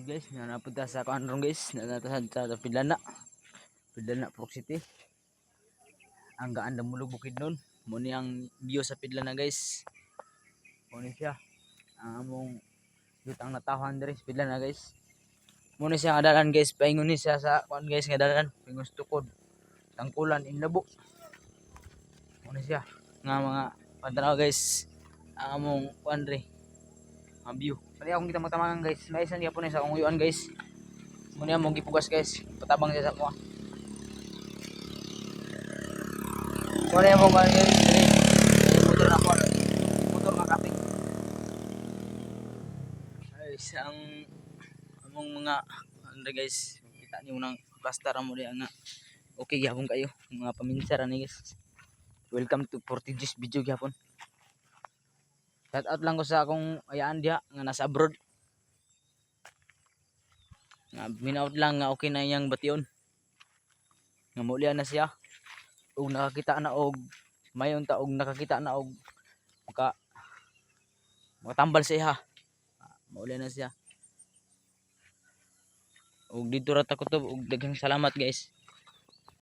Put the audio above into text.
Guys, napunta sa Kuanrong guys, natatasan sa Pidlana Proc City. Ang gaan damulog bukid nun. Muni ang view sa Pidlana guys. Muni siya. Ang among yutang natahan diri sa Pidlana guys. Muni siya nga dalan guys, paingon ni siya sa kuan guys nga dalan, pingon sa tukod. Tangkulan inlabo. Muni siya nga mga pantanaw guys. Ang among kuan diri. Ang view. Kaya akong kita matamangan guys. Maisan niya po na sa akong uyuan guys. Muna yung mong gipugas guys. Patabang siya sa mga. Muna yung mong guys. Motor na po. Motor na kaping. Guys, ang among mga ano guys. Kita niyo ng plaster mo diyan nga. Okay gyapon kayo. Mga paminsara ni guys. Welcome to Portuguese video gyapon. Shout out lang ko sa akong ayaan diha nga nasa abroad. Minaut lang nga okay na iyang bation. Nga mulian na siya. Og nakakita na og mayon ta og nakakita na og makatambal siya. Mulian na siya. Og dito ra ta kutob og daghang salamat guys.